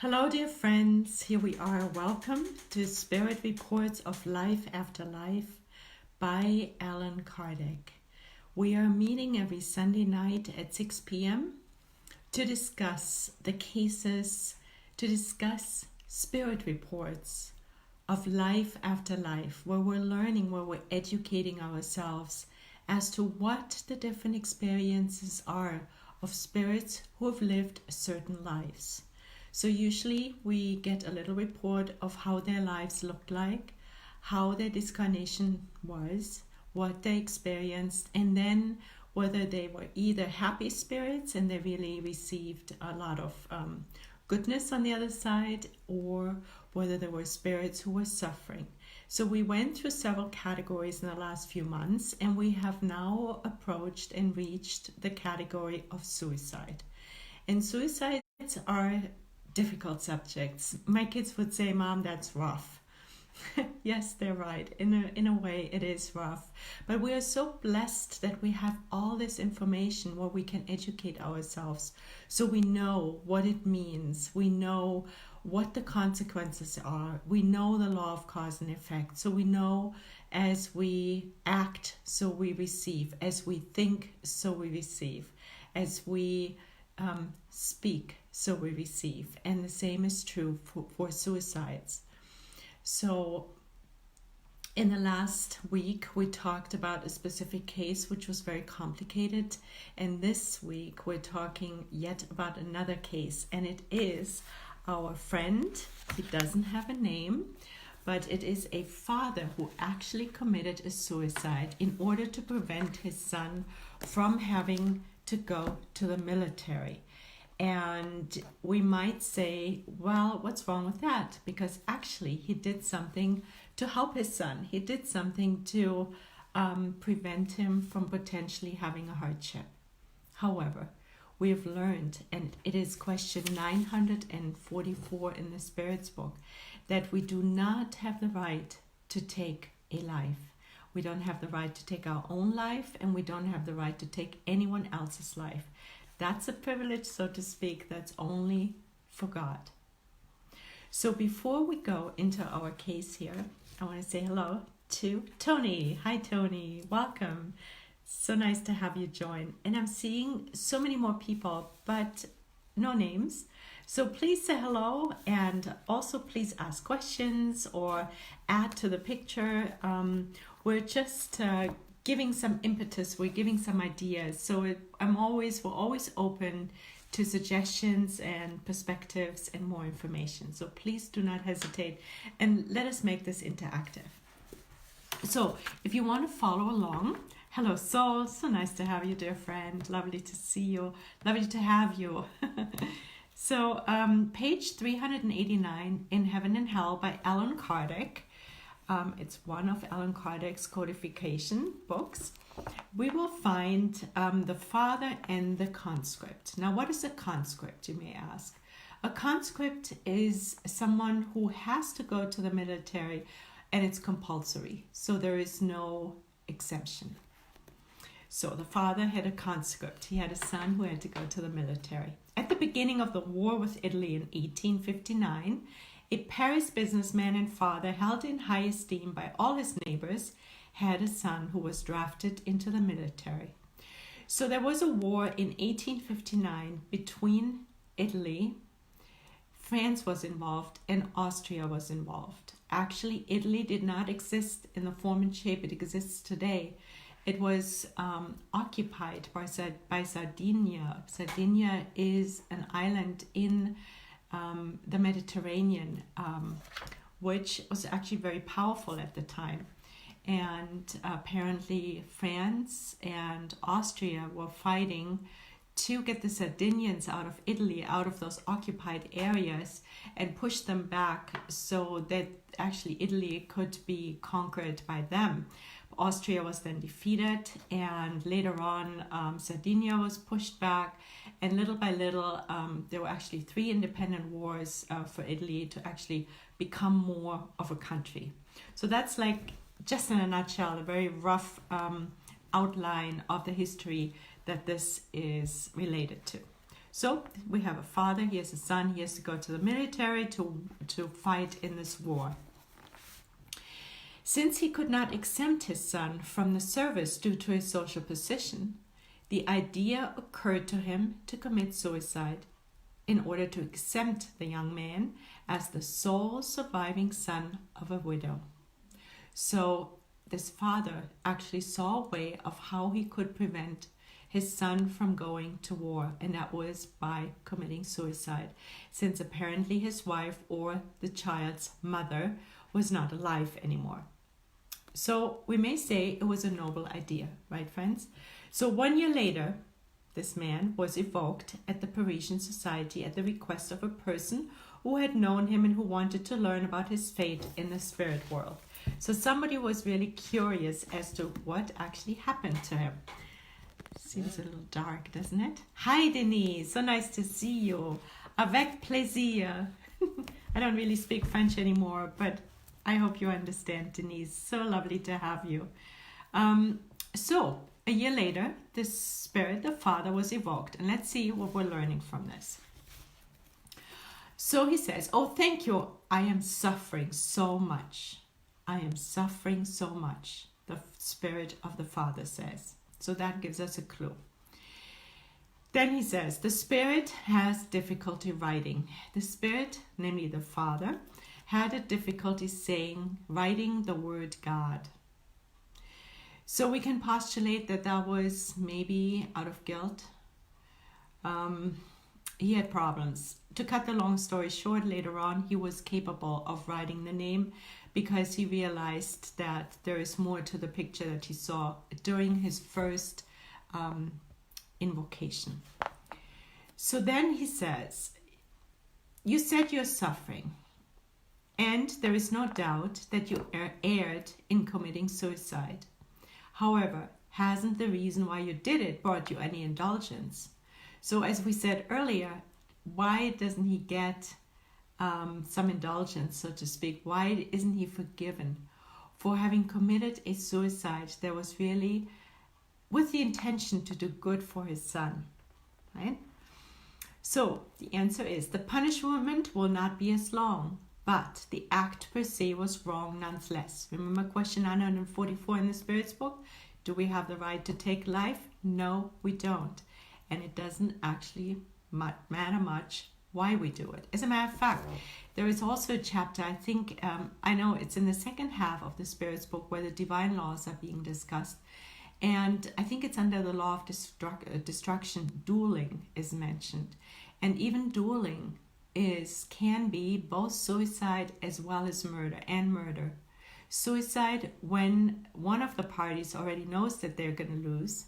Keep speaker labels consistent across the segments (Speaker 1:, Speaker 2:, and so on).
Speaker 1: Hello, dear friends. Here we are. Welcome to Spirit Reports of Life After Life by Allan Kardec. We are meeting every Sunday night at 6 p.m. to discuss the cases, to discuss spirit reports of life after life, where we're learning, where we're educating ourselves as to what the different experiences are of spirits who have lived certain lives. So usually we get a little report of how their lives looked like, how their discarnation was, what they experienced, and then whether they were either happy spirits and they really received a lot of goodness on the other side, or whether there were spirits who were suffering. So we went through several categories in the last few months, and we have now approached and reached the category of suicide. And suicides are difficult subjects. My kids would say, "Mom, that's rough." Yes, they're right. In a way, it is rough. But we are so blessed that we have all this information where we can educate ourselves. So we know what it means. We know what the consequences are. We know the law of cause and effect. So we know as we act, so we receive. As we think, so we receive. As we speak, so we receive. And the same is true for suicides. So in the last week, we talked about a specific case which was very complicated. And this week, we're talking yet about another case. And it is our friend. He doesn't have a name, but it is a father who actually committed a suicide in order to prevent his son from having to go to the military. And we might say, well, what's wrong with that? Because actually he did something to help his son. He did something to prevent him from potentially having a hardship. However, we have learned, and it is question 944 in the Spirit's book, that we do not have the right to take a life. We don't have the right to take our own life, and we don't have the right to take anyone else's life. That's a privilege, so to speak, that's only for God. So before we go into our case here, I want to say hello to Tony. Hi, Tony. Welcome. So nice to have you join. And I'm seeing so many more people, but no names. So please say hello, and also please ask questions or add to the picture. We're just giving some impetus, we're giving some ideas. So we're always open to suggestions and perspectives and more information. So please do not hesitate, and let us make this interactive. So if you want to follow along, hello Soul, so nice to have you, dear friend. Lovely to see you, lovely to have you. So page 389 in Heaven and Hell by Allan Kardec. It's one of Allan Kardec's codification books. We will find the father and the conscript. Now, what is a conscript, you may ask? A conscript is someone who has to go to the military, and it's compulsory. So there is no exemption. So the father had a conscript. He had a son who had to go to the military. At the beginning of the war with Italy in 1859, a Paris businessman and father, held in high esteem by all his neighbors, had a son who was drafted into the military. So there was a war in 1859 between Italy, France was involved, and Austria was involved. Actually, Italy did not exist in the form and shape it exists today. It was occupied by Sardinia. Sardinia is an island in the Mediterranean, which was actually very powerful at the time. And apparently France and Austria were fighting to get the Sardinians out of Italy, out of those occupied areas, and push them back so that actually Italy could be conquered by them. Austria was then defeated, and later on Sardinia was pushed back, and little by little there were actually 3 independent wars for Italy to actually become more of a country. So that's like, just in a nutshell, a very rough outline of the history that this is related to. So we have a father, he has a son, he has to go to the military to fight in this war. Since he could not exempt his son from the service due to his social position, the idea occurred to him to commit suicide in order to exempt the young man as the sole surviving son of a widow. So this father actually saw a way of how he could prevent his son from going to war, and that was by committing suicide, since apparently his wife or the child's mother was not alive anymore. So we may say it was a noble idea, right, friends? So 1 year later, this man was evoked at the Parisian Society at the request of a person who had known him and who wanted to learn about his fate in the spirit world. So somebody was really curious as to what actually happened to him. Seems a little dark, doesn't it? Hi, Denise. So nice to see you. Avec plaisir. I don't really speak French anymore, but I hope you understand, Denise. So lovely to have you. So a year later, the spirit, the father, was evoked. And let's see what we're learning from this. So he says, oh, thank you. I am suffering so much. I am suffering so much, the spirit of the father says. So that gives us a clue. Then he says, the spirit has difficulty writing. The spirit, namely the father, had a difficulty writing the word God. So we can postulate that that was maybe out of guilt. He had problems. To cut the long story short, later on, he was capable of writing the name because he realized that there is more to the picture that he saw during his first invocation. So then he says, you said you're suffering, and there is no doubt that you erred in committing suicide. However, hasn't the reason why you did it brought you any indulgence? So as we said earlier, why doesn't he get some indulgence, so to speak? Why isn't he forgiven for having committed a suicide that was really with the intention to do good for his son, right? So the answer is the punishment will not be as long, but the act per se was wrong nonetheless. Remember question 944 in the Spirit's book? Do we have the right to take life? No, we don't. And it doesn't actually matter much why we do it. As a matter of fact, there is also a chapter, I think, I know it's in the second half of the Spirit's book where the divine laws are being discussed. And I think it's under the law of destruction, dueling is mentioned. And even dueling can be both suicide as well as murder. Suicide when one of the parties already knows that they're going to lose.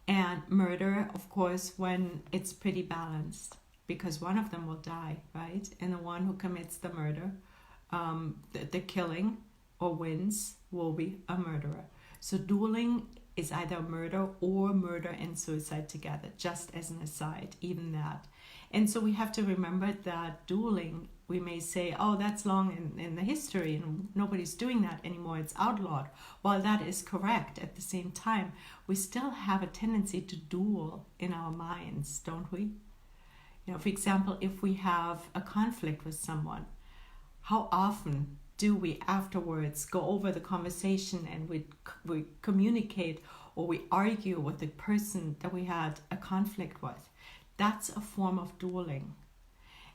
Speaker 1: And murder, of course, when it's pretty balanced, because one of them will die, right? And the one who commits the murder, the killing or wins, will be a murderer. So dueling is either murder or murder and suicide together, just as an aside, even that. And so we have to remember that dueling, we may say, oh, that's long in the history and nobody's doing that anymore, it's outlawed. While that is correct, at the same time, we still have a tendency to duel in our minds, don't we? You know, for example, if we have a conflict with someone, how often do we afterwards go over the conversation and we communicate or we argue with the person that we had a conflict with? That's a form of dueling,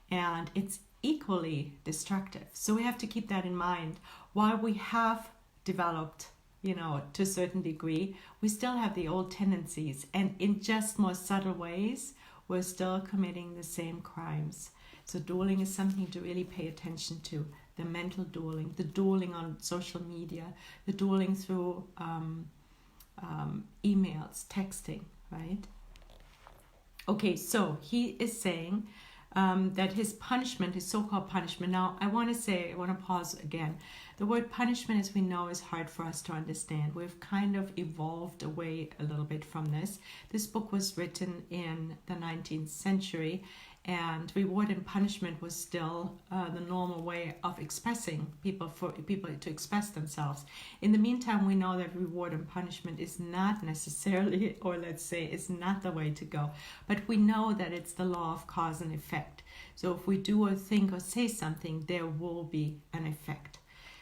Speaker 1: and it's equally destructive. So we have to keep that in mind. While we have developed, to a certain degree, we still have the old tendencies, and in just more subtle ways, we're still committing the same crimes. So dueling is something to really pay attention to. The mental dueling, the dueling on social media, the dueling through emails, texting, right? Okay, so he is saying that his punishment, his so-called punishment. Now, I want to pause again. The word punishment, as we know, is hard for us to understand. We've kind of evolved away a little bit from this. This book was written in the 19th century, and reward and punishment was still the normal way of expressing people to express themselves. In the meantime, we know that reward and punishment is not necessarily, or let's say, is not the way to go. But we know that it's the law of cause and effect. So if we do or think or say something, there will be an effect.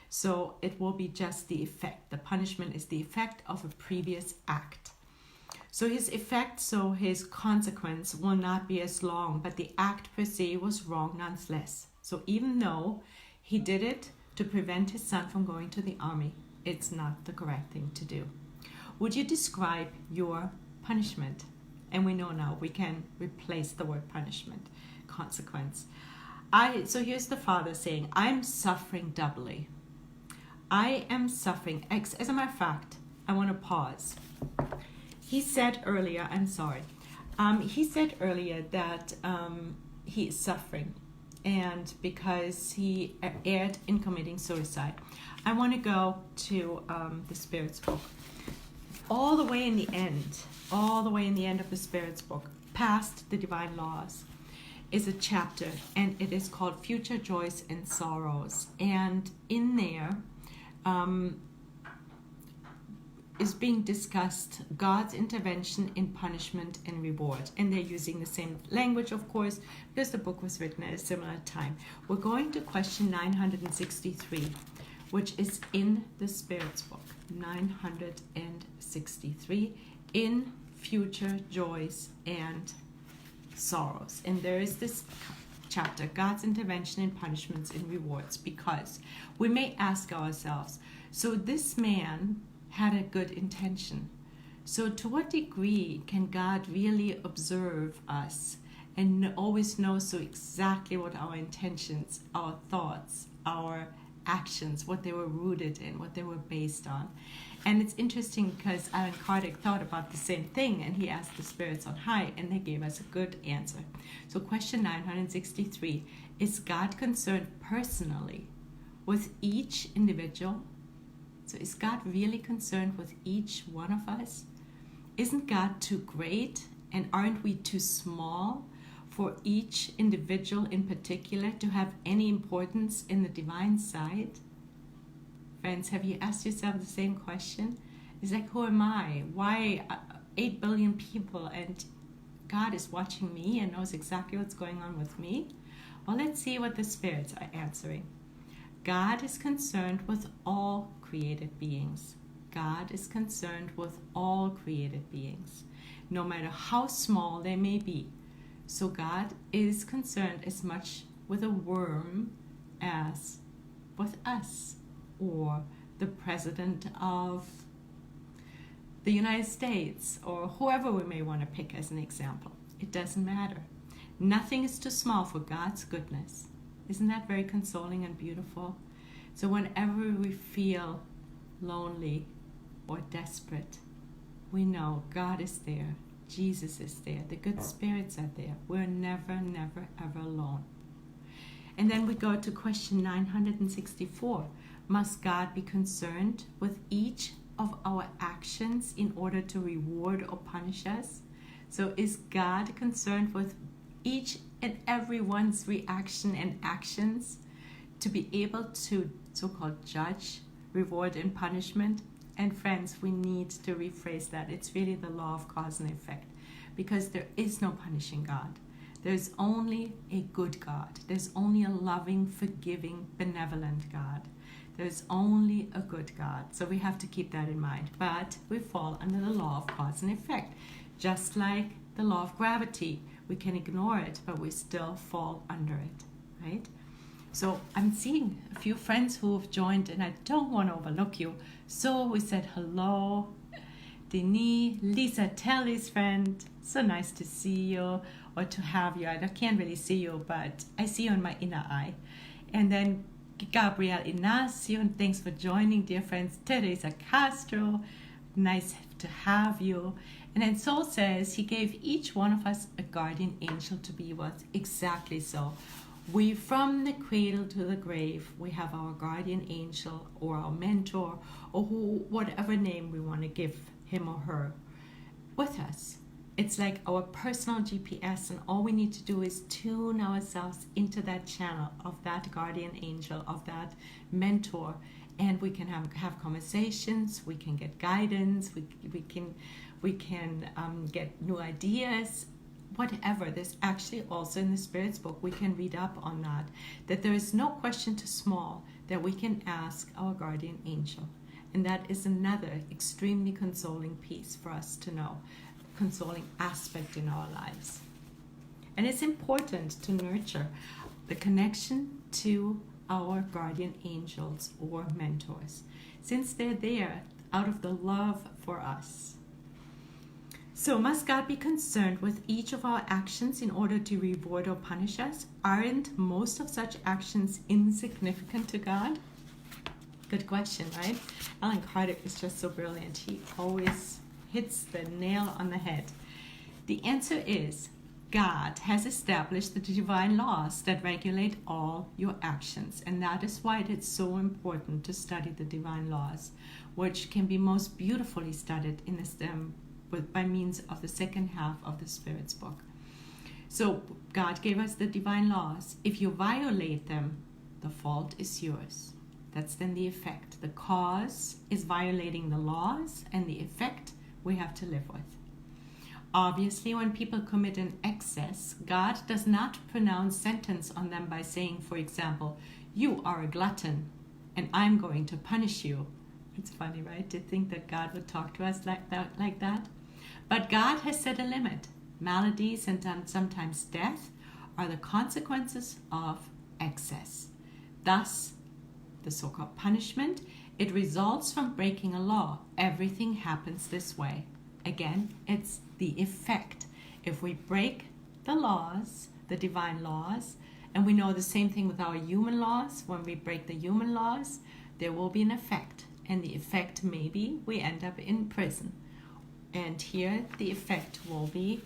Speaker 1: So it will be just the effect. The punishment is the effect of a previous act. So his effect, so his consequence will not be as long, but the act per se was wrong nonetheless. So even though he did it to prevent his son from going to the army, it's not the correct thing to do. Would you describe your punishment? And we know now we can replace the word punishment, consequence. So here's the father saying, I'm suffering doubly. I am suffering. As a matter of fact, I want to pause. He said earlier, I'm sorry. He said earlier that he is suffering, and because he erred in committing suicide. I want to go to the Spirit's book. All the way in the end of the Spirit's book, past the divine laws, is a chapter, and it is called Future Joys and Sorrows. And in there, is being discussed God's intervention in punishment and reward. And they're using the same language, of course, because the book was written at a similar time. We're going to question 963, which is in the Spirit's book. 963 in Future Joys and Sorrows. And there is this chapter, God's intervention in punishments and rewards, because we may ask ourselves, so this man had a good intention. So to what degree can God really observe us and always know so exactly what our intentions, our thoughts, our actions, what they were rooted in, what they were based on? And it's interesting because Allan Kardec thought about the same thing, and he asked the spirits on high, and they gave us a good answer. So question 963, is God concerned personally with each individual? So is God really concerned with each one of us? Isn't God too great, and aren't we too small for each individual in particular to have any importance in the divine side? Friends, have you asked yourself the same question? It's like, who am I? Why 8 billion people, and God is watching me and knows exactly what's going on with me? Well, let's see what the spirits are answering. God is concerned with all created beings. God is concerned with all created beings, no matter how small they may be. So God is concerned as much with a worm as with us, or the president of the United States, or whoever we may want to pick as an example. It doesn't matter. Nothing is too small for God's goodness. Isn't that very consoling and beautiful? So whenever we feel lonely or desperate, we know God is there, Jesus is there, the good spirits are there. We're never, never, ever alone. And then we go to question 964. Must God be concerned with each of our actions in order to reward or punish us? So is God concerned with each and everyone's reaction and actions to be able to so-called judge, reward, and punishment? And friends, we need to rephrase that. It's really the law of cause and effect, because there is no punishing God. There's only a good God. There's only a loving, forgiving, benevolent God. There's only a good God. So we have to keep that in mind. But we fall under the law of cause and effect. Just like the law of gravity. We can ignore it, but we still fall under it, right? So I'm seeing a few friends who have joined, and I don't want to overlook you. So we said hello. Denis, Lisa Telly's friend. So nice to see you, or to have you. I can't really see you, but I see you in my inner eye. And then Gabriel Ignacio, and thanks for joining, dear friends. Teresa Castro, nice to have you. And then Soul says he gave each one of us a guardian angel to be with. Exactly so. We, from the cradle to the grave, we have our guardian angel or our mentor, or whatever name we want to give him or her, with us. It's like our personal GPS, and all we need to do is tune ourselves into that channel of that guardian angel, of that mentor, and we can have conversations, we can get guidance, we can get new ideas, whatever. There's actually also in the Spirit's book, we can read up on that there is no question too small that we can ask our guardian angel. And that is another extremely consoling piece for us to know, consoling aspect in our lives. And it's important to nurture the connection to our guardian angels or mentors, since they're there out of the love for us. So must God be concerned with each of our actions in order to reward or punish us? Aren't most of such actions insignificant to God? Good question, right? Allan Kardec is just so brilliant. He always hits the nail on the head. The answer is, God has established the divine laws that regulate all your actions. And that is why it is so important to study the divine laws, which can be most beautifully studied in this by means of the second half of the Spirit's book. So God gave us the divine laws. If you violate them, the fault is yours. That's then the effect. The cause is violating the laws, and the effect we have to live with. Obviously, when people commit an excess, God does not pronounce sentence on them by saying, for example, you are a glutton and I'm going to punish you. It's funny, right, to think that God would talk to us like that. But God has set a limit. Maladies and sometimes death are the consequences of excess. Thus, the so-called punishment, it results from breaking a law. Everything happens this way. Again, it's the effect. If we break the laws, the divine laws, and we know the same thing with our human laws, when we break the human laws, there will be an effect. And the effect maybe we end up in prison. And here the effect will be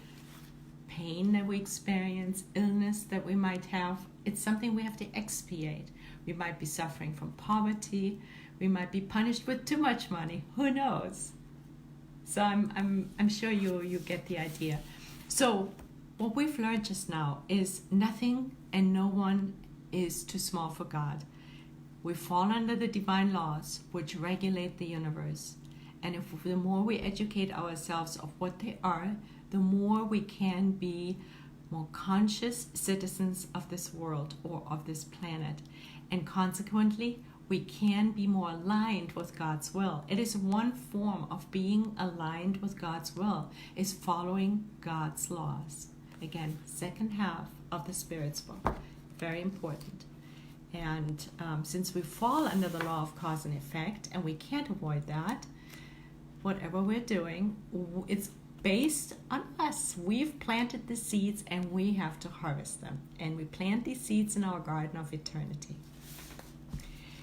Speaker 1: pain that we experience, illness that we might have. It's something we have to expiate. We might be suffering from poverty. We might be punished with too much money. Who knows? So I'm sure you get the idea. So what we've learned just now is nothing and no one is too small for God. We fall under the divine laws which regulate the universe. And if the more we educate ourselves of what they are, the more we can be more conscious citizens of this world or of this planet. And consequently, we can be more aligned with God's will. It is one form of being aligned with God's will, is following God's laws. Again, second half of the Spirit's book. Very important. And since we fall under the law of cause and effect, and we can't avoid that, whatever we're doing, it's based on us. We've planted the seeds and we have to harvest them. And we plant these seeds in our garden of eternity.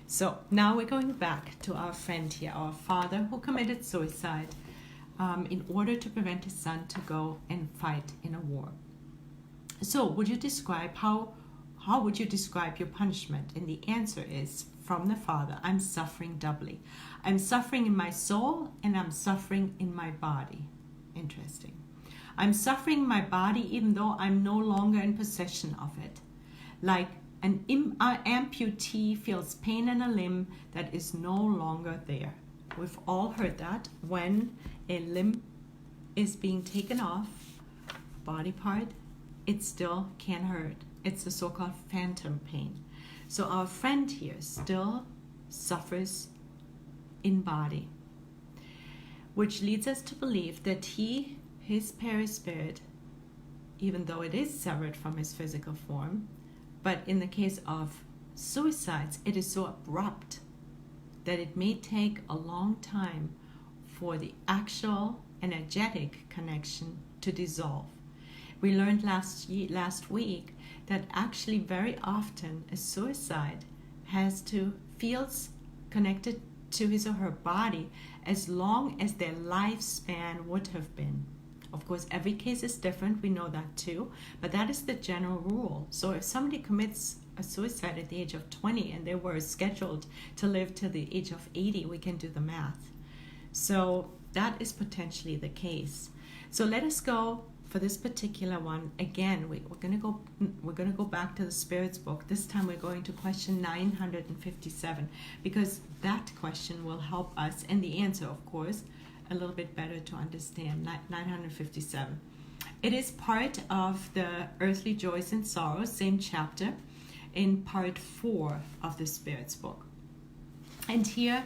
Speaker 1: So now we're going back to our friend here, our father who committed suicide in order to prevent his son to go and fight in a war. So would you describe how would you describe your punishment? And the answer is from the father, I'm suffering doubly. I'm suffering in my soul and I'm suffering in my body. Interesting. I'm suffering in my body even though I'm no longer in possession of it. Like an amputee feels pain in a limb that is no longer there. We've all heard that when a limb is being taken off, body part, it still can hurt. It's the so-called phantom pain. So our friend here still suffers in body, which leads us to believe that his perispirit, even though it is severed from his physical form, but in the case of suicides, it is so abrupt that it may take a long time for the actual energetic connection to dissolve. We learned last week that actually very often a suicide feels connected to his or her body as long as their lifespan would have been. Of course, every case is different, we know that too, but that is the general rule. So if somebody commits a suicide at the age of 20 and they were scheduled to live till the age of 80, we can do the math. So that is potentially the case. So let us go for this particular one. Again, we're going to go back to the Spirit's book. This time we're going to question 957, because that question will help us, and the answer, of course, a little bit better to understand. 957. It is part of the Earthly Joys and Sorrows, same chapter, in part 4 of the Spirit's book. And here,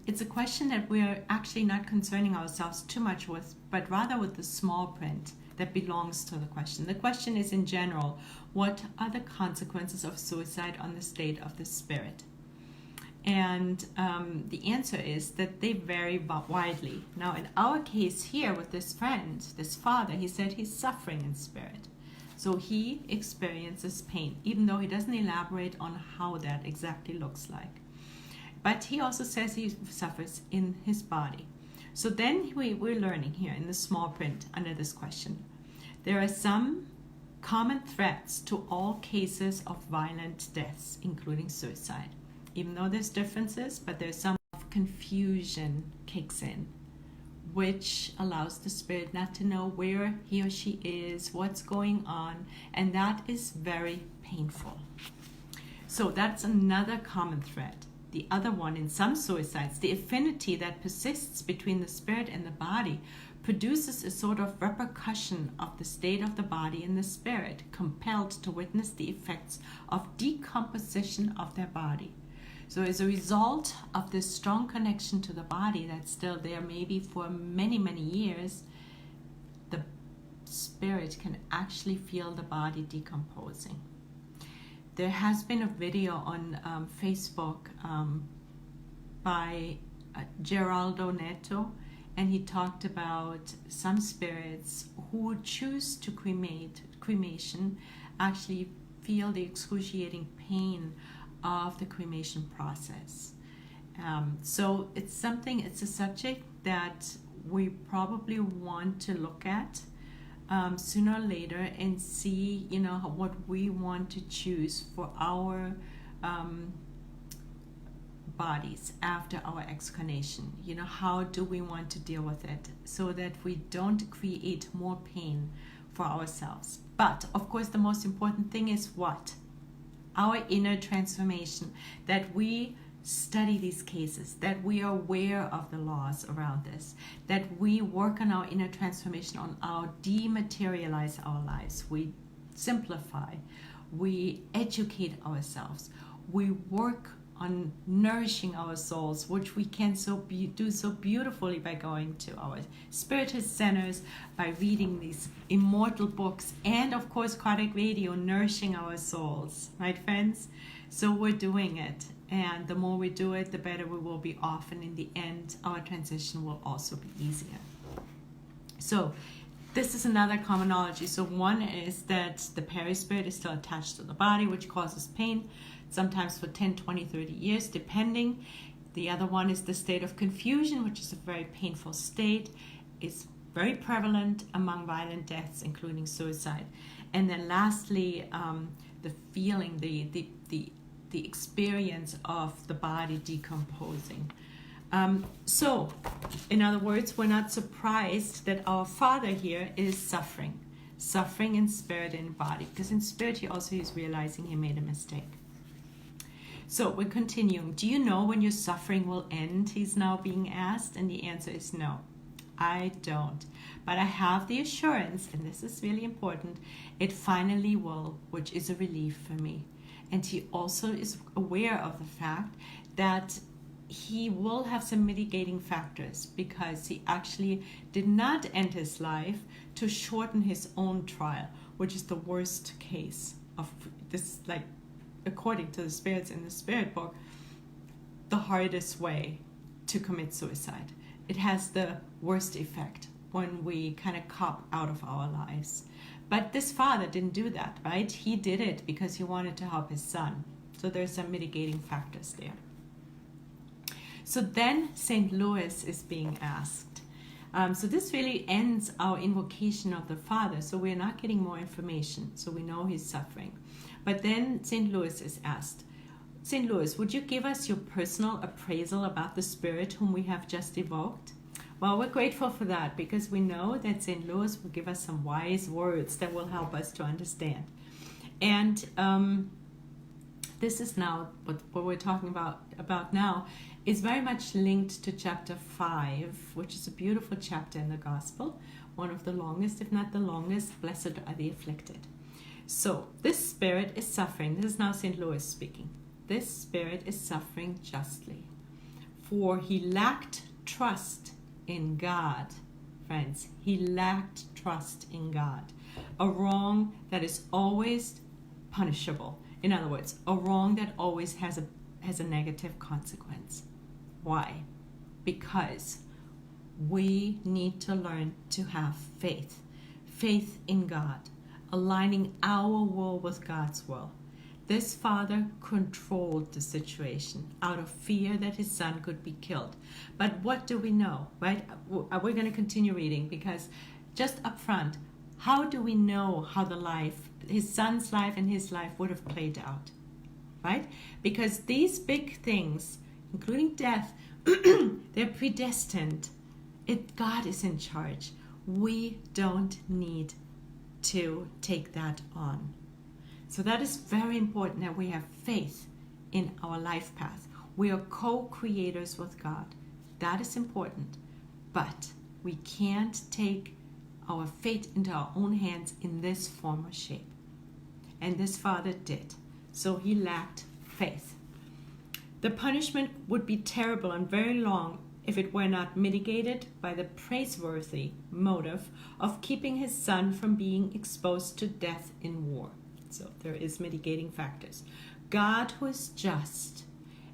Speaker 1: it's a question that we're actually not concerning ourselves too much with, but rather with the small print that belongs to the question. The question is, in general, what are the consequences of suicide on the state of the spirit? And the answer is that they vary widely. Now, in our case here with this friend, this father, he said he's suffering in spirit. So he experiences pain, even though he doesn't elaborate on how that exactly looks like. But he also says he suffers in his body. So then we're learning here in the small print under this question. There are some common threats to all cases of violent deaths, including suicide. Even though there's differences, but there's some confusion kicks in, which allows the spirit not to know where he or she is, what's going on, and that is very painful. So that's another common threat. The other one, in some suicides, the affinity that persists between the spirit and the body produces a sort of repercussion of the state of the body and the spirit, compelled to witness the effects of decomposition of their body. So as a result of this strong connection to the body that's still there, maybe for many, many years, the spirit can actually feel the body decomposing. There has been a video on Facebook by Geraldo Neto, and he talked about some spirits who choose to cremation actually feel the excruciating pain of the cremation process. So it's a subject that we probably want to look at sooner or later and see, what we want to choose for our bodies after our excarnation. How do we want to deal with it so that we don't create more pain for ourselves? But of course, the most important thing is what? Our inner transformation, that we study these cases, that we are aware of the laws around this, that we work on our inner transformation, on our dematerialize our lives. We simplify, we educate ourselves, we work on nourishing our souls, which we can do so beautifully by going to our spiritist centers, by reading these immortal books, and of course Kardec Radio, nourishing our souls, right friends? So we're doing it, and the more we do it, the better we will be off, and in the end our transition will also be easier. So this is another commonology. So one is that the perispirit is still attached to the body, which causes pain, sometimes for 10, 20, 30 years, depending. The other one is the state of confusion, which is a very painful state. It's very prevalent among violent deaths, including suicide. And then lastly, the feeling, the experience of the body decomposing. So, in other words, we're not surprised that our father here is suffering in spirit and body, because in spirit he also is realizing he made a mistake. So we're continuing. Do you know when your suffering will end? He's now being asked, and the answer is no, I don't. But I have the assurance, and this is really important, it finally will, which is a relief for me. And he also is aware of the fact that he will have some mitigating factors, because he actually did not end his life to shorten his own trial, which is the worst case of this, according to the spirits in the spirit book, the hardest way to commit suicide. It has the worst effect when we kind of cop out of our lives. But this father didn't do that, right? He did it because he wanted to help his son. So there's some mitigating factors there. So then St. Louis is being asked. So this really ends our invocation of the father. So we're not getting more information. So we know he's suffering. But then St. Louis is asked, St. Louis, would you give us your personal appraisal about the spirit whom we have just evoked? Well, we're grateful for that because we know that St. Louis will give us some wise words that will help us to understand. And this is now what we're talking about now is very much linked to chapter 5, which is a beautiful chapter in the Gospel, one of the longest, if not the longest. Blessed are the afflicted. So this spirit is suffering. This is now St. Louis speaking. This spirit is suffering justly, for he lacked trust in God. Friends, he lacked trust in God. A wrong that is always punishable. In other words, a wrong that always has a negative consequence. Why? Because we need to learn to have faith. Faith in God, aligning our will with God's will. This father controlled the situation out of fear that his son could be killed. But what do we know, right? We're going to continue reading because just up front, how do we know how his son's life and his life would have played out, right? Because these big things, including death, they're predestined. God is in charge. We don't need to take that on. So that is very important that we have faith in our life path. We are co-creators with God. That is important. But we can't take our fate into our own hands in this form or shape. And this father did. So he lacked faith. The punishment would be terrible and very long if it were not mitigated by the praiseworthy motive of keeping his son from being exposed to death in war. So there is mitigating factors. God, who is just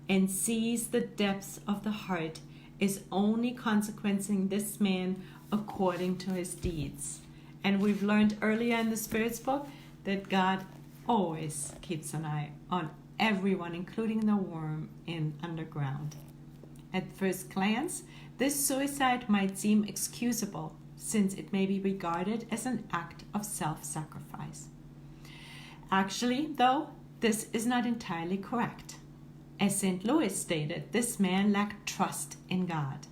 Speaker 1: and sees the depths of the heart, is only consequencing this man according to his deeds. And we've learned earlier in the Spirit's book that God always keeps an eye on everyone, including the worm in underground. At first glance, this suicide might seem excusable, since it may be regarded as an act of self-sacrifice. Actually, though, this is not entirely correct. As St. Louis stated, this man lacked trust in God.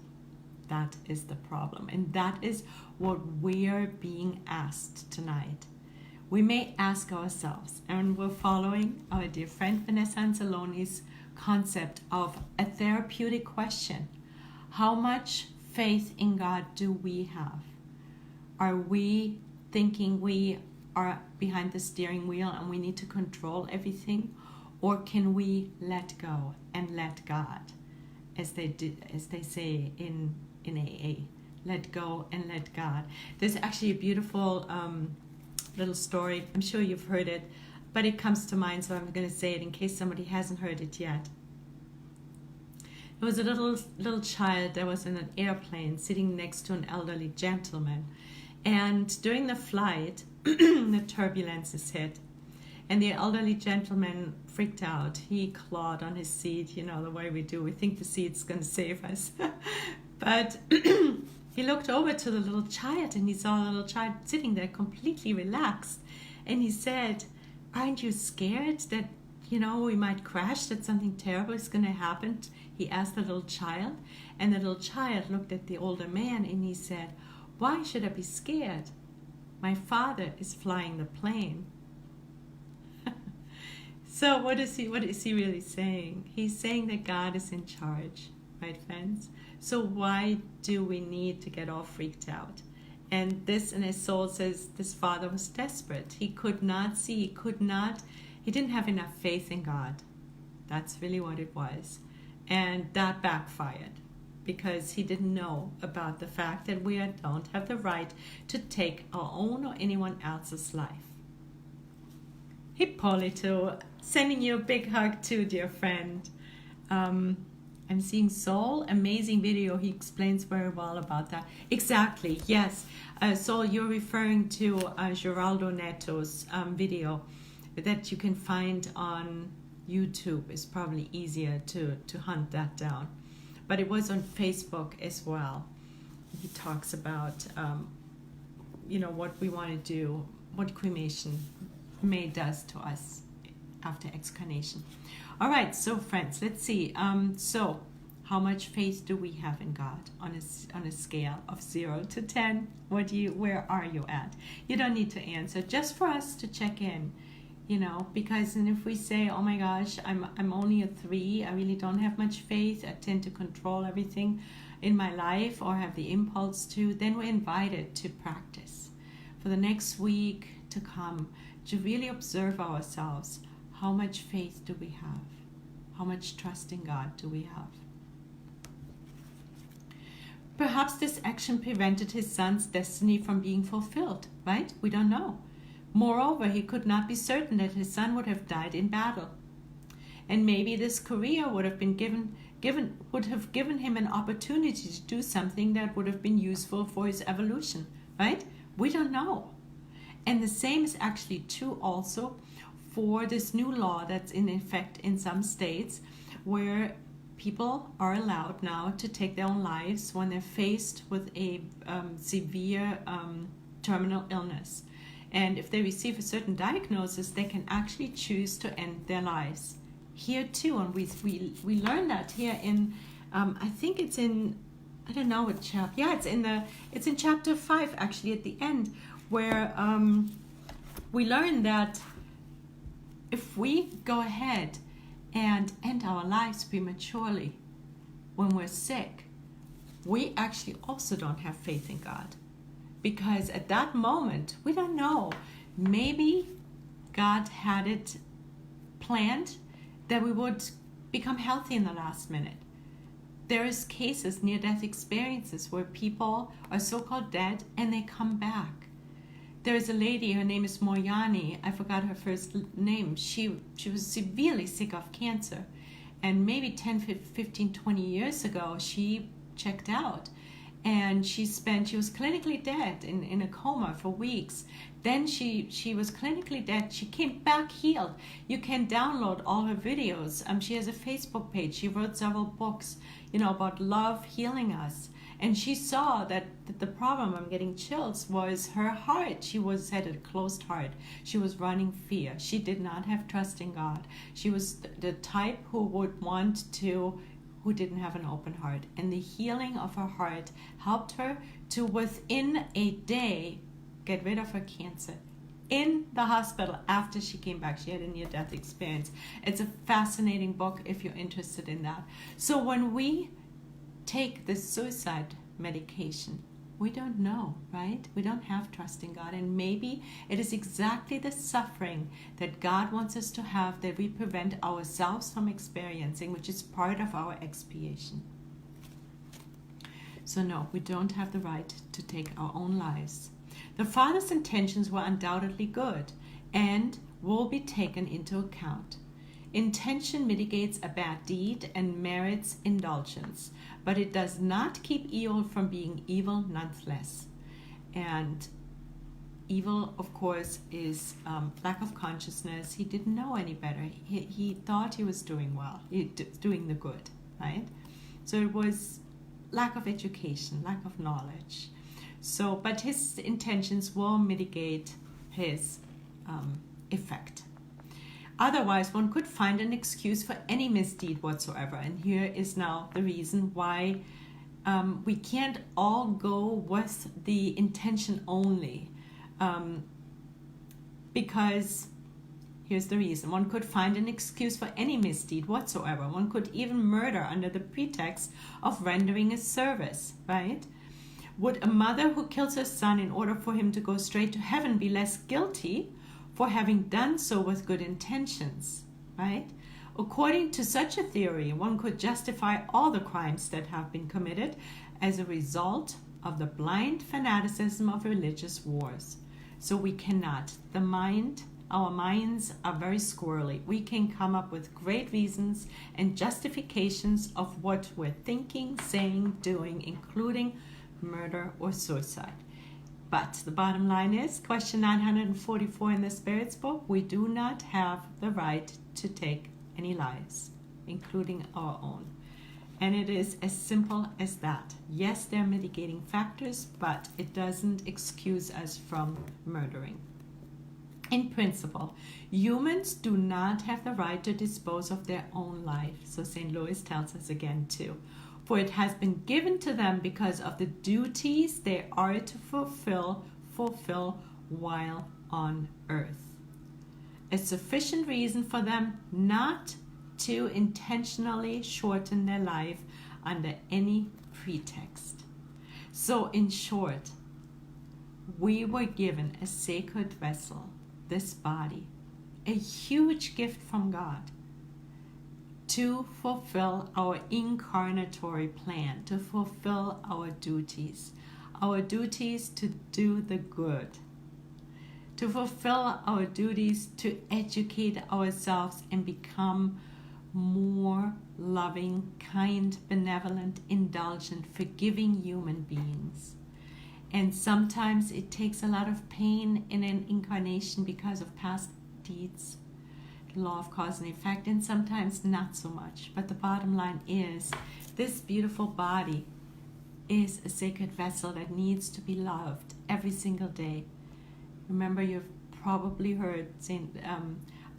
Speaker 1: That is the problem, and that is what we are being asked tonight. We may ask ourselves, and we're following our dear friend Vanessa Anzaloni's concept of a therapeutic question. How much faith in God do we have? Are we thinking we are behind the steering wheel and we need to control everything? Or can we let go and let God, as they say in AA, let go and let God. There's actually a beautiful little story. I'm sure you've heard it, but it comes to mind, so I'm going to say it in case somebody hasn't heard it yet. There was a little child that was in an airplane sitting next to an elderly gentleman, and during the flight, the turbulences hit, and the elderly gentleman freaked out. He clawed on his seat, the way we do. We think the seat's going to save us. But he looked over to the little child, and he saw the little child sitting there completely relaxed. And he said, "Aren't you scared that, we might crash, that something terrible is going to happen?" He asked the little child. And the little child looked at the older man, and he said, "Why should I be scared? My father is flying the plane." So what is he really saying? He's saying that God is in charge, right, friends? So why do we need to get all freaked out? And this in his soul says this father was desperate. He could not see, he didn't have enough faith in God. That's really what it was. And that backfired because he didn't know about the fact that we don't have the right to take our own or anyone else's life. Hippolito, sending you a big hug too, dear friend. I'm seeing Saul, amazing video. He explains very well about that. Exactly, yes. Saul, you're referring to Geraldo Neto's video that you can find on YouTube. It's probably easier to hunt that down. But it was on Facebook as well. He talks about, what we want to do, what cremation does to us after excarnation. All right, so friends, let's see. So How much faith do we have in God on a scale of 0 to 10? Where are you at? You don't need to answer, just for us to check in, because if we say, oh my gosh, I'm only a 3, I really don't have much faith, I tend to control everything in my life or have the impulse to, then we're invited to practice for the next week to come, to really observe ourselves. How much faith do we have? How much trust in God do we have? Perhaps this action prevented his son's destiny from being fulfilled, right? We don't know. Moreover, he could not be certain that his son would have died in battle. And maybe this career would have given him an opportunity to do something that would have been useful for his evolution, right? We don't know. And the same is actually true also for this new law that's in effect in some states, where people are allowed now to take their own lives when they're faced with a severe terminal illness. And if they receive a certain diagnosis, they can actually choose to end their lives. Here too, and we learn that here in, I think it's in, I don't know what chapter. Yeah, it's in chapter 5 actually at the end, where we learn that if we go ahead and end our lives prematurely when we're sick, we actually also don't have faith in God. Because at that moment, we don't know, maybe God had it planned that we would become healthy in the last minute. There is cases, near-death experiences, where people are so-called dead and they come back. There is a lady, her name is Moyani, I forgot her first name. She was severely sick of cancer. And maybe 10, 15, 20 years ago, she checked out. And she was clinically dead in a coma for weeks. Then she was clinically dead. She came back healed. You can download all her videos. She has a Facebook page. She wrote several books, about love healing us. And she saw that the problem, I'm getting chills, was her heart. She had a closed heart. She was running fear. She did not have trust in God. She was the type who didn't have an open heart. And the healing of her heart helped her to, within a day, get rid of her cancer. In the hospital after she came back, she had a near-death experience. It's a fascinating book if you're interested in that. So when we take the suicide medication, we don't know, right? We don't have trust in God. And maybe it is exactly the suffering that God wants us to have that we prevent ourselves from experiencing, which is part of our expiation. So no, we don't have the right to take our own lives. The Father's intentions were undoubtedly good and will be taken into account. Intention mitigates a bad deed and merits indulgence, but it does not keep evil from being evil nonetheless. And evil, of course, is lack of consciousness. He didn't know any better. He thought he was doing well, doing the good, right? So it was lack of education, lack of knowledge. So, but his intentions will mitigate his effect. Otherwise, one could find an excuse for any misdeed whatsoever. And here is now the reason why we can't all go with the intention only. Because here's the reason. One could find an excuse for any misdeed whatsoever. One could even murder under the pretext of rendering a service, right? Would a mother who kills her son in order for him to go straight to heaven be less guilty for having done so with good intentions, right? According to such a theory, one could justify all the crimes that have been committed as a result of the blind fanaticism of religious wars. So we cannot. Our minds are very squirrely. We can come up with great reasons and justifications of what we're thinking, saying, doing, including murder or suicide. But the bottom line is, question 944 in the Spirit's book, we do not have the right to take any lives, including our own. And it is as simple as that. Yes, there are mitigating factors, but it doesn't excuse us from murdering. In principle, humans do not have the right to dispose of their own life. So St. Louis tells us again too. For it has been given to them because of the duties they are to fulfill while on earth. A sufficient reason for them not to intentionally shorten their life under any pretext. So in short, we were given a sacred vessel, this body, a huge gift from God, to fulfill our incarnatory plan, to fulfill our duties to do the good, to fulfill our duties to educate ourselves and become more loving, kind, benevolent, indulgent, forgiving human beings. And sometimes it takes a lot of pain in an incarnation because of past deeds, the law of cause and effect, and sometimes not so much. But the bottom line is, this beautiful body is a sacred vessel that needs to be loved every single day. Remember, you've probably heard Saint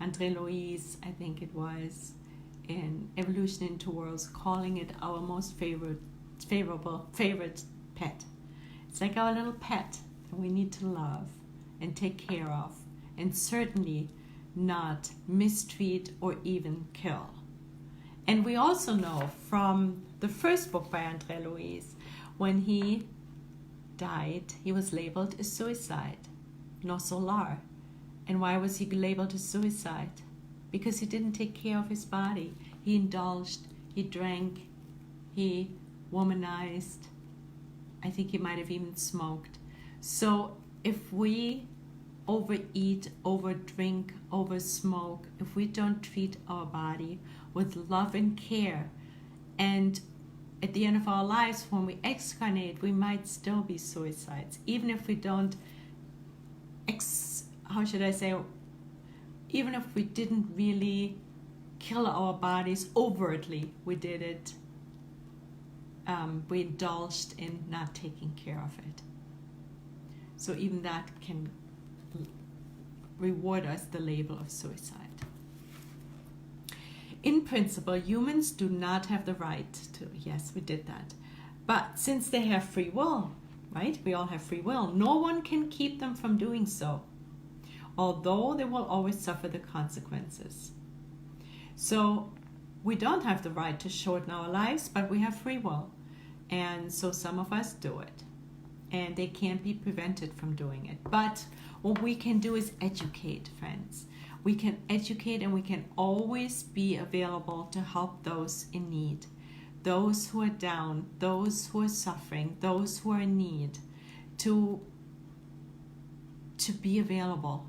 Speaker 1: André Louis, I think it was, in Evolution into Worlds, calling it our most favorite pet. It's like our little pet that we need to love and take care of, and certainly not mistreat or even kill. And we also know from the first book by André Louis, when he died, he was labeled a suicide, no solar. And why was he labeled a suicide? Because he didn't take care of his body. He indulged, he drank, he womanized. I think he might have even smoked. So if we overeat, overdrink, oversmoke, if we don't treat our body with love and care, and at the end of our lives, when we excarnate, we might still be suicides, even if we don't, even if we didn't really kill our bodies overtly, we did it. We indulged in not taking care of it. So even that can reward us the label of suicide. In principle, humans do not have the right to, yes, we did that. But since they have free will, right? We all have free will. No one can keep them from doing so, although they will always suffer the consequences. So we don't have the right to shorten our lives, but we have free will. And so some of us do it. And they can't be prevented from doing it. But what we can do is educate, friends. We can educate, and we can always be available to help those in need. Those who are down, those who are suffering, those who are in need, to be available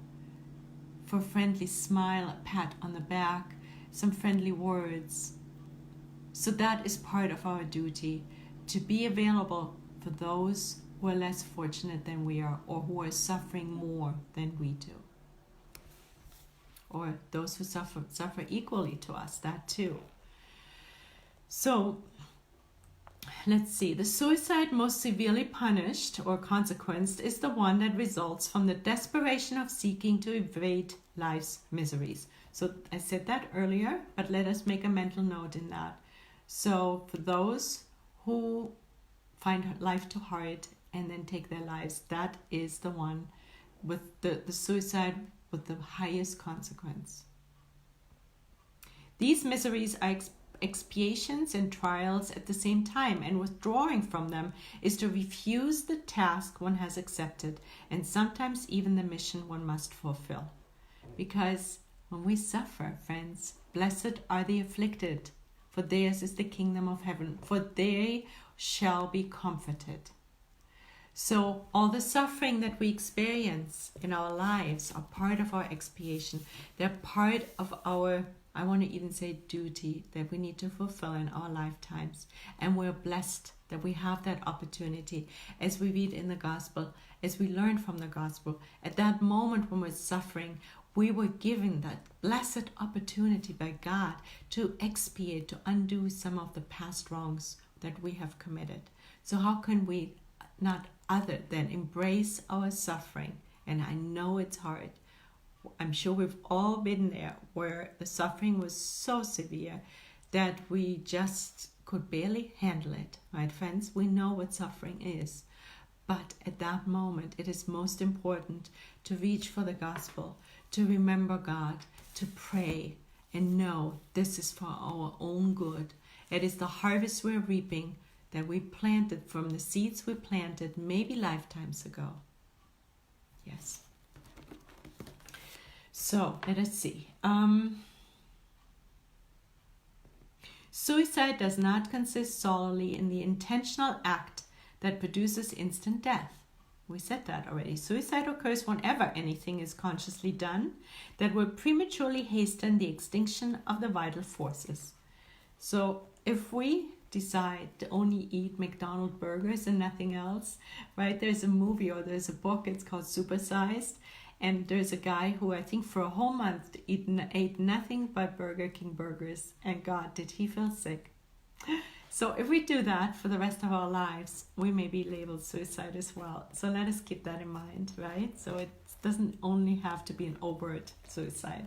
Speaker 1: for a friendly smile, a pat on the back, some friendly words. So that is part of our duty, to be available for those who are less fortunate than we are, or who are suffering more than we do. Or those who suffer equally to us, that too. So, let's see. The suicide most severely punished or consequenced is the one that results from the desperation of seeking to evade life's miseries. So I said that earlier, but let us make a mental note in that. So for those who find life too hard and then take their lives, that is the one with the suicide with the highest consequence. These miseries are expiations and trials at the same time, and withdrawing from them is to refuse the task one has accepted, and sometimes even the mission one must fulfill. Because when we suffer, friends, blessed are the afflicted, for theirs is the kingdom of heaven, for they shall be comforted. So all the suffering that we experience in our lives are part of our expiation. They're part of our, I want to even say, duty that we need to fulfill in our lifetimes. And we're blessed that we have that opportunity. As we read in the gospel, as we learn from the gospel, at that moment when we're suffering, we were given that blessed opportunity by God to expiate, to undo some of the past wrongs that we have committed. So how can we not other than embrace our suffering? And I know it's hard. I'm sure we've all been there, where the suffering was so severe that we just could barely handle it, right, friends? We know what suffering is. But at that moment, it is most important to reach for the gospel, to remember God, to pray, and know this is for our own good. It is the harvest we're reaping that we planted from the seeds we planted maybe lifetimes ago. Yes. So, let us see. Suicide does not consist solely in the intentional act that produces instant death. We said that already. Suicide occurs whenever anything is consciously done that will prematurely hasten the extinction of the vital forces. So if we decide to only eat McDonald's burgers and nothing else, right? There's a movie or there's a book, it's called Supersized. And there's a guy who I think for a whole month ate nothing but Burger King burgers. And God, did he feel sick. So if we do that for the rest of our lives, we may be labeled suicide as well. So let us keep that in mind, right? So it doesn't only have to be an overt suicide.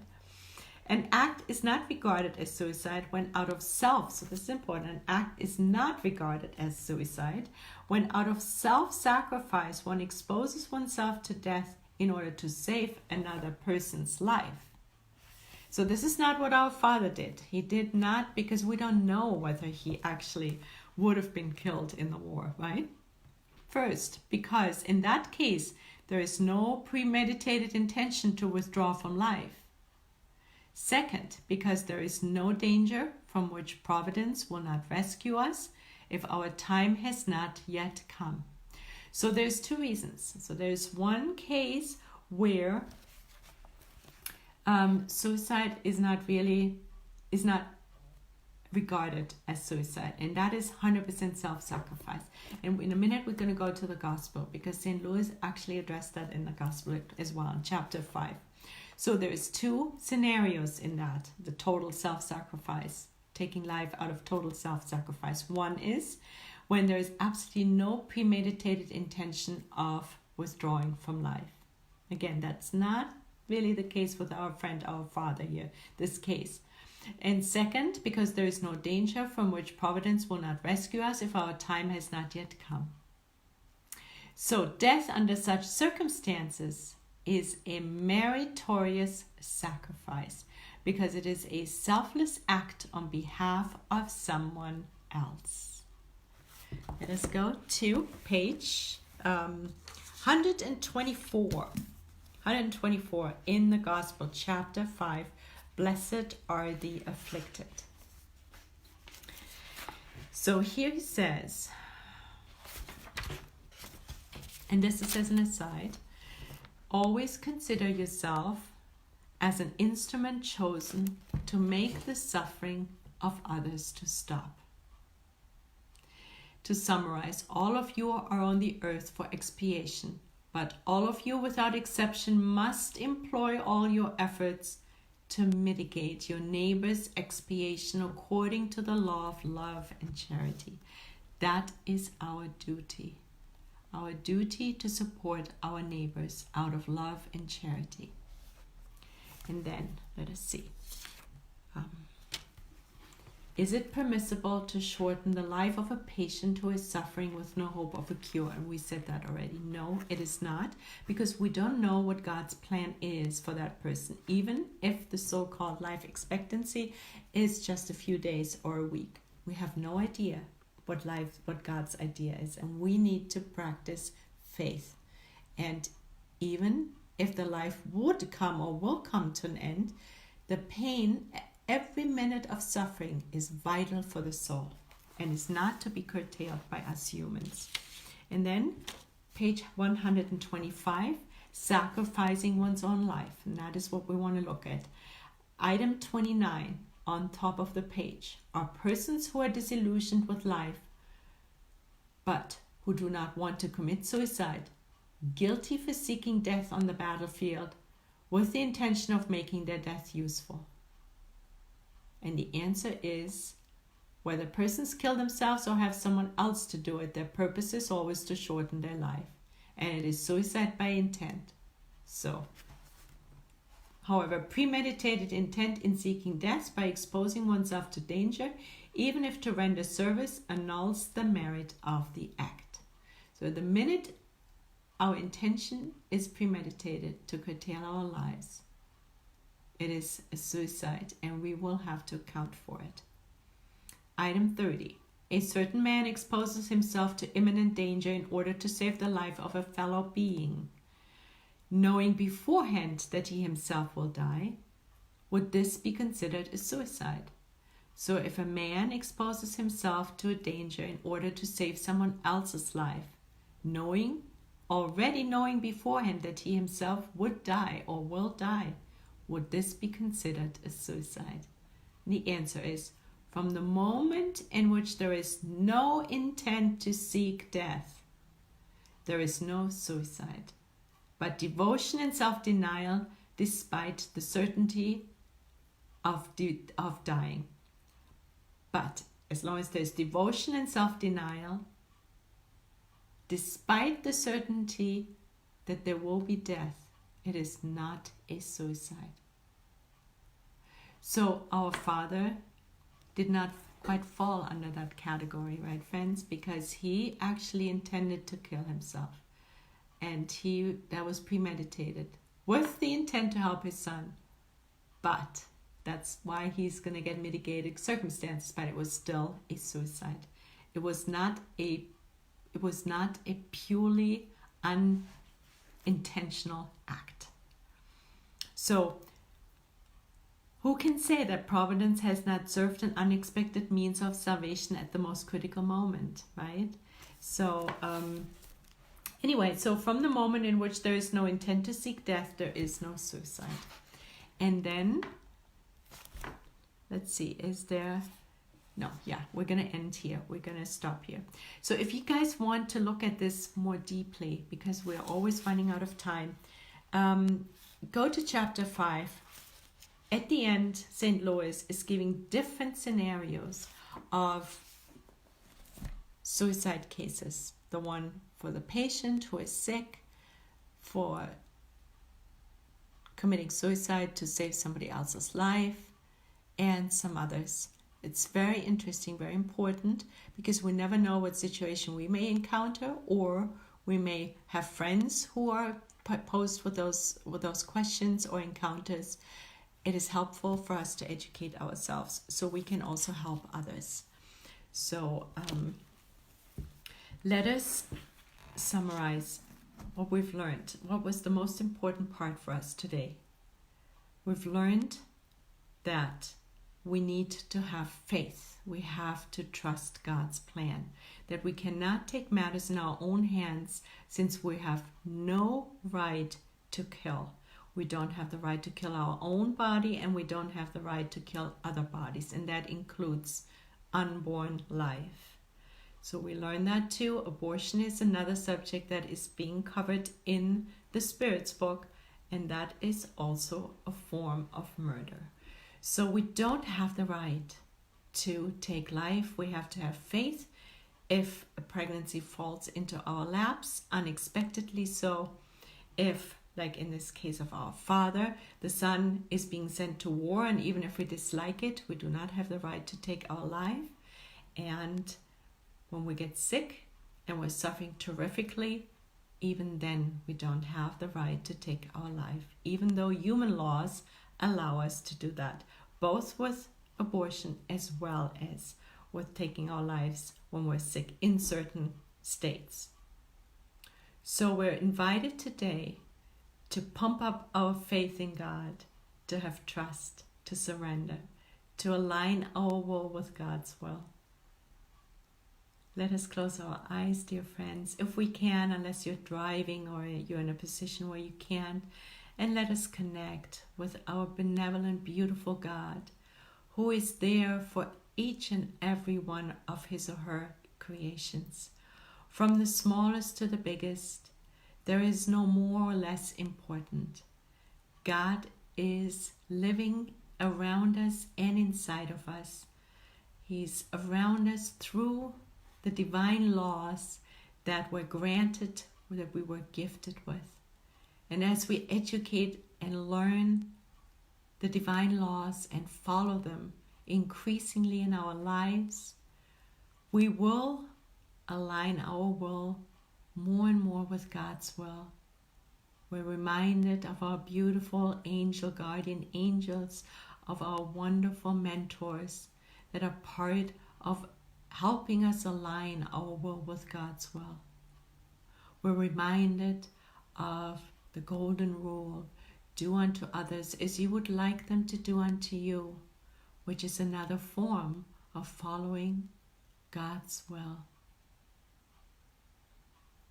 Speaker 1: An act is not regarded as suicide when out of self. So this is important. An act is not regarded as suicide when out of self-sacrifice one exposes oneself to death in order to save another person's life. So this is not what our Father did. He did not, because we don't know whether he actually would have been killed in the war, right? First, because in that case, there is no premeditated intention to withdraw from life. Second, because there is no danger from which providence will not rescue us if our time has not yet come. So there's two reasons. So there's one case where suicide is not regarded as suicide, and that is 100% self-sacrifice. And in a minute we're going to go to the gospel, because St. Louis actually addressed that in the gospel as well, in chapter 5. So there's two scenarios in that, the total self-sacrifice, taking life out of total self-sacrifice. One is when there is absolutely no premeditated intention of withdrawing from life. Again, that's not really the case with our friend, our Father here, this case. And second, because there is no danger from which providence will not rescue us if our time has not yet come. So death under such circumstances is a meritorious sacrifice, because it is a selfless act on behalf of someone else. Let us go to page 124 in the Gospel, chapter 5. Blessed are the afflicted. So here he says, and this is as an aside, always consider yourself as an instrument chosen to make the suffering of others to stop. To summarize, all of you are on the earth for expiation, but all of you without exception must employ all your efforts to mitigate your neighbor's expiation according to the law of love and charity. That is our duty. Our duty to support our neighbors out of love and charity. And then, let us see. Is it permissible to shorten the life of a patient who is suffering with no hope of a cure? And we said that already. No, it is not, because we don't know what God's plan is for that person, even if the so-called life expectancy is just a few days or a week. We have no idea what God's idea is, and we need to practice faith. And even if the life would come or will come to an end, the pain, every minute of suffering is vital for the soul and is not to be curtailed by us humans. And then page 125, sacrificing one's own life. And that is what we want to look at. Item 29 on top of the page are persons who are disillusioned with life but who do not want to commit suicide, guilty for seeking death on the battlefield with the intention of making their death useful. And the answer is, whether persons kill themselves or have someone else to do it, their purpose is always to shorten their life. And it is suicide by intent. So, However, premeditated intent in seeking death by exposing oneself to danger, even if to render service, annuls the merit of the act. So the minute our intention is premeditated to curtail our lives, it is a suicide, and we will have to account for it. Item 30. A certain man exposes himself to imminent danger in order to save the life of a fellow being, knowing beforehand that he himself will die. Would this be considered a suicide? So if a man exposes himself to a danger in order to save someone else's life, already knowing beforehand that he himself would die or will die, would this be considered a suicide? The answer is, from the moment in which there is no intent to seek death, there is no suicide, but devotion and self-denial despite the certainty of dying. But as long as there's devotion and self-denial, despite the certainty that there will be death, it is not a suicide. So our Father did not quite fall under that category, right, friends? Because he actually intended to kill himself. And that was premeditated with the intent to help his son. But that's why he's going to get mitigated circumstances, but it was still a suicide. It was not a purely unintentional act. So who can say that Providence has not served an unexpected means of salvation at the most critical moment, right? So anyway, so from the moment in which there is no intent to seek death, there is no suicide. And then, let's see, we're going to end here. We're going to stop here. So if you guys want to look at this more deeply, because we're always running out of time, go to chapter 5. At the end, St. Louis is giving different scenarios of suicide cases. The one for the patient who is sick, for committing suicide to save somebody else's life, and some others. It's very interesting, very important, because we never know what situation we may encounter, or we may have friends who are posed with those questions or encounters. It is helpful for us to educate ourselves so we can also help others. So let us summarize what we've learned. What was the most important part for us today? We've learned that we need to have faith. We have to trust God's plan. That we cannot take matters in our own hands, since we have no right to kill. We don't have the right to kill our own body, and we don't have the right to kill other bodies, and that includes unborn life. So we learn that too. Abortion is another subject that is being covered in the Spirit's book, and that is also a form of murder. So we don't have the right to take life. We have to have faith. If a pregnancy falls into our laps, unexpectedly so, if, like in this case of our father, the son is being sent to war, and even if we dislike it, we do not have the right to take our life. And when we get sick and we're suffering terrifically, even then we don't have the right to take our life, even though human laws allow us to do that, both with abortion as well as with taking our lives when we're sick in certain states. So we're invited today to pump up our faith in God, to have trust, to surrender, to align our will with God's will. Let us close our eyes, dear friends, if we can, unless you're driving or you're in a position where you can, and let us connect with our benevolent, beautiful God, who is there for each and every one of his or her creations. From the smallest to the biggest, there is no more or less important. God is living around us and inside of us. He's around us through the divine laws that were granted, that we were gifted with. And as we educate and learn the divine laws and follow them increasingly in our lives, we will align our will more and more with God's will. We're reminded of our beautiful angel guardian angels, of our wonderful mentors that are part of helping us align our will with God's will. We're reminded of the golden rule, do unto others as you would like them to do unto you, which is another form of following God's will.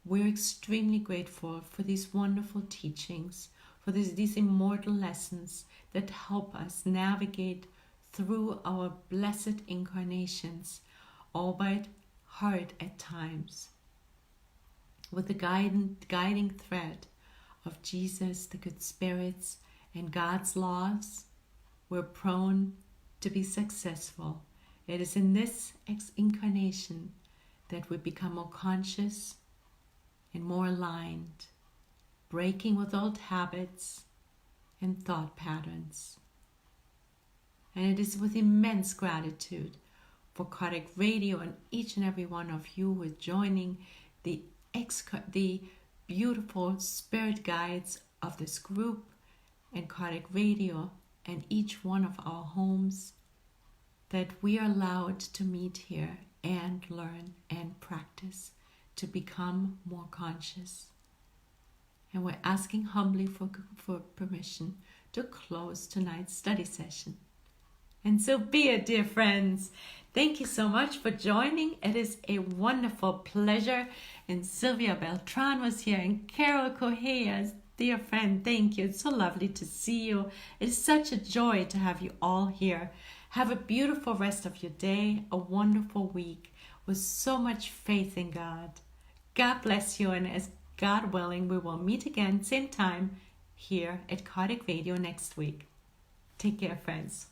Speaker 1: We're extremely grateful for these wonderful teachings, for these immortal lessons that help us navigate through our blessed incarnations, albeit hard at times, with the guiding thread of Jesus, the good spirits, and God's laws. We're prone to be successful. It is in this incarnation that we become more conscious and more aligned, breaking with old habits and thought patterns. And it is with immense gratitude for Kardec Radio and each and every one of you who are joining the beautiful spirit guides of this group and Kardec Radio and each one of our homes, that we are allowed to meet here and learn and practice to become more conscious. And we're asking humbly for permission to close tonight's study session. And so be it, dear friends. Thank you so much for joining. It is a wonderful pleasure. And Sylvia Beltran was here, and Carol Correia, dear friend, thank you. It's so lovely to see you. It is such a joy to have you all here. Have a beautiful rest of your day, a wonderful week with so much faith in God. God bless you, and as God willing, we will meet again, same time, here at Kardec Radio next week. Take care, friends.